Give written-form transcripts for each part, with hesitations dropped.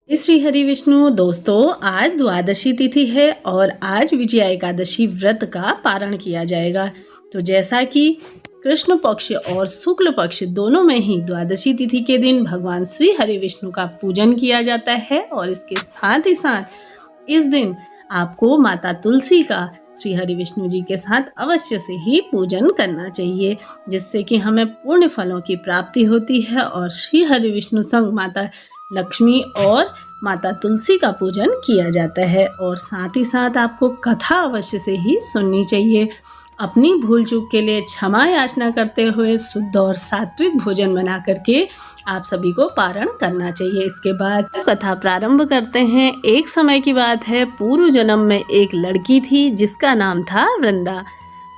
श्री हरि विष्णु दोस्तों, आज द्वादशी तिथि है और आज विजया एकादशी व्रत का पारण किया जाएगा। तो जैसा कि कृष्ण पक्ष और शुक्ल पक्ष दोनों में ही द्वादशी तिथि के दिन भगवान श्री हरि विष्णु का पूजन किया जाता है और इसके साथ ही साथ इस दिन आपको माता तुलसी का श्री हरि विष्णु जी के साथ अवश्य से ही पूजन करना चाहिए, जिससे कि हमें पुण्य फलों की प्राप्ति होती है और श्री हरि विष्णु संग माता लक्ष्मी और माता तुलसी का पूजन किया जाता है। और साथ ही साथ आपको कथा अवश्य से ही सुननी चाहिए। अपनी भूल चूक के लिए क्षमा याचना करते हुए शुद्ध और सात्विक भोजन बना करके आप सभी को पारण करना चाहिए। इसके बाद कथा प्रारंभ करते हैं। एक समय की बात है, पूर्व जन्म में एक लड़की थी जिसका नाम था वृंदा।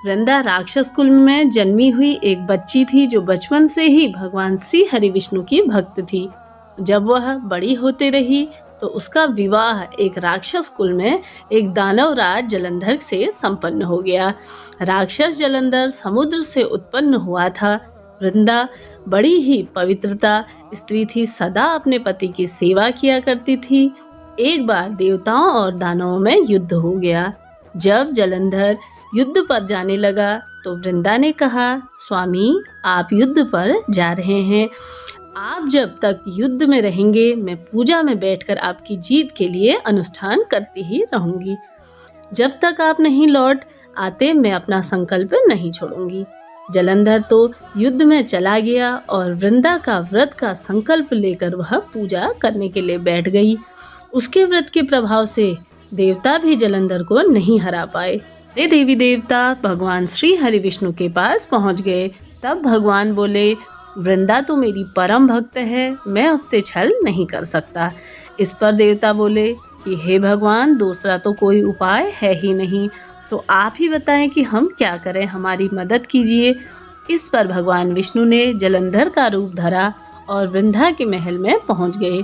वृंदा राक्षस कुल में जन्मी हुई एक बच्ची थी जो बचपन से ही भगवान श्री हरि विष्णु की भक्त थी। जब वह बड़ी होती रही तो उसका विवाह एक राक्षस कुल में एक दानव राज जलंधर से संपन्न हो गया। राक्षस जलंधर समुद्र से उत्पन्न हुआ था। वृंदा बड़ी ही पवित्रता स्त्री थी, सदा अपने पति की सेवा किया करती थी। एक बार देवताओं और दानवों में युद्ध हो गया। जब जलंधर युद्ध पर जाने लगा तो वृंदा ने कहा, स्वामी आप युद्ध पर जा रहे हैं, आप जब तक युद्ध में रहेंगे मैं पूजा में बैठकर आपकी जीत के लिए अनुष्ठान करती ही रहूंगी। जब तक आप नहीं लौट आते मैं अपना संकल्प नहीं छोड़ूंगी। जलंधर तो युद्ध में चला गया और वृंदा का व्रत का संकल्प लेकर वह पूजा करने के लिए बैठ गई। उसके व्रत के प्रभाव से देवता भी जलंधर को नहीं हरा पाए। वे देवी देवता भगवान श्री हरि विष्णु के पास पहुंच गए। तब भगवान बोले, वृंदा तो मेरी परम भक्त है, मैं उससे छल नहीं कर सकता। इस पर देवता बोले कि हे भगवान, दूसरा तो कोई उपाय है ही नहीं, तो आप ही बताएं कि हम क्या करें, हमारी मदद कीजिए। इस पर भगवान विष्णु ने जलंधर का रूप धरा और वृंदा के महल में पहुंच गए।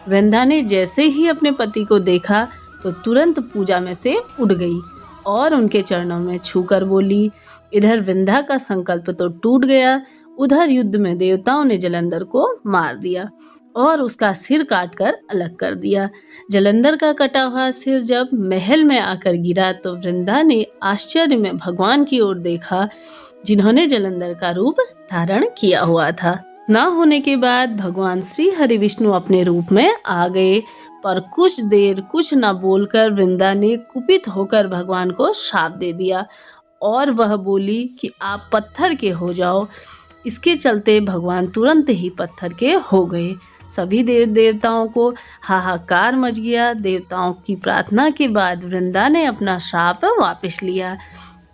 वृंदा ने जैसे ही अपने पति को देखा तो तुरंत पूजा में से उठ गई और उनके चरणों में छूकर बोली। इधर वृंदा का संकल्प तो टूट गया, उधर युद्ध में देवताओं ने जलंधर को मार दिया और उसका सिर काटकर अलग कर दिया। जलंधर का कटा हुआ सिर जब महल में आकर गिरा तो वृंदा ने आश्चर्य में भगवान की ओर देखा, जिन्होंने जलंधर का रूप धारण किया हुआ था। न होने के बाद भगवान श्री हरि विष्णु अपने रूप में आ गए, पर कुछ देर कुछ न बोलकर वृंदा ने कुपित होकर भगवान को श्राप दे दिया और वह बोली कि आप पत्थर के हो जाओ। इसके चलते भगवान तुरंत ही पत्थर के हो गए। सभी देवताओं को हाहाकार मच गया। देवताओं की प्रार्थना के बाद वृंदा ने अपना श्राप वापस लिया।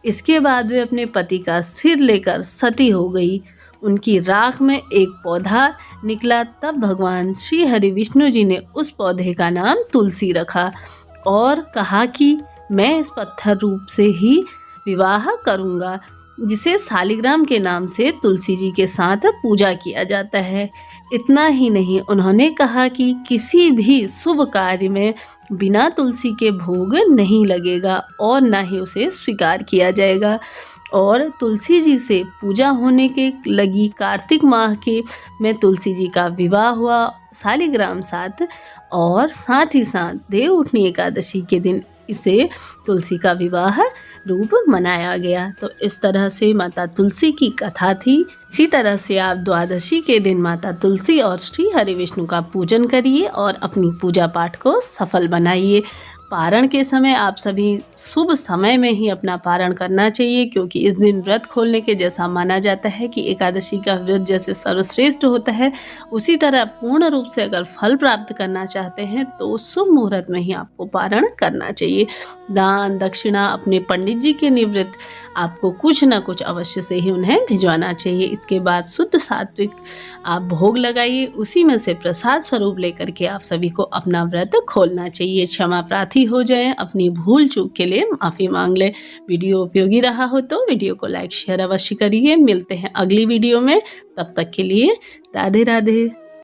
इसके बाद वे अपने पति का सिर लेकर सती हो गई। उनकी राख में एक पौधा निकला। तब भगवान श्री हरि विष्णु जी ने उस पौधे का नाम तुलसी रखा और कहा कि मैं इस पत्थर रूप से ही विवाह करूँगा, जिसे शालिग्राम के नाम से तुलसी जी के साथ पूजा किया जाता है। इतना ही नहीं, उन्होंने कहा कि किसी भी शुभ कार्य में बिना तुलसी के भोग नहीं लगेगा और ना ही उसे स्वीकार किया जाएगा। और तुलसी जी से पूजा होने के लगी कार्तिक माह के में तुलसी जी का विवाह हुआ शालिग्राम साथ, और साथ ही साथ देव उठनी एकादशी के दिन इसे तुलसी का विवाह रूप मनाया गया। तो इस तरह से माता तुलसी की कथा थी। इसी तरह से आप द्वादशी के दिन माता तुलसी और श्री हरि विष्णु का पूजन करिए और अपनी पूजा पाठ को सफल बनाइए। पारण के समय आप सभी शुभ समय में ही अपना पारण करना चाहिए, क्योंकि इस दिन व्रत खोलने के जैसा माना जाता है कि एकादशी का व्रत जैसे सर्वश्रेष्ठ होता है, उसी तरह पूर्ण रूप से अगर फल प्राप्त करना चाहते हैं तो शुभ मुहूर्त में ही आपको पारण करना चाहिए। दान दक्षिणा अपने पंडित जी के निवृत्त आपको कुछ न कुछ अवश्य से ही उन्हें भिजवाना चाहिए। इसके बाद शुद्ध सात्विक आप भोग लगाइए, उसी में से प्रसाद स्वरूप लेकर के आप सभी को अपना व्रत खोलना चाहिए। क्षमा प्रार्थी हो जाएं, अपनी भूल चूक के लिए माफ़ी मांग लें। वीडियो उपयोगी रहा हो तो वीडियो को लाइक शेयर अवश्य करिए। मिलते हैं अगली वीडियो में, तब तक के लिए राधे राधे।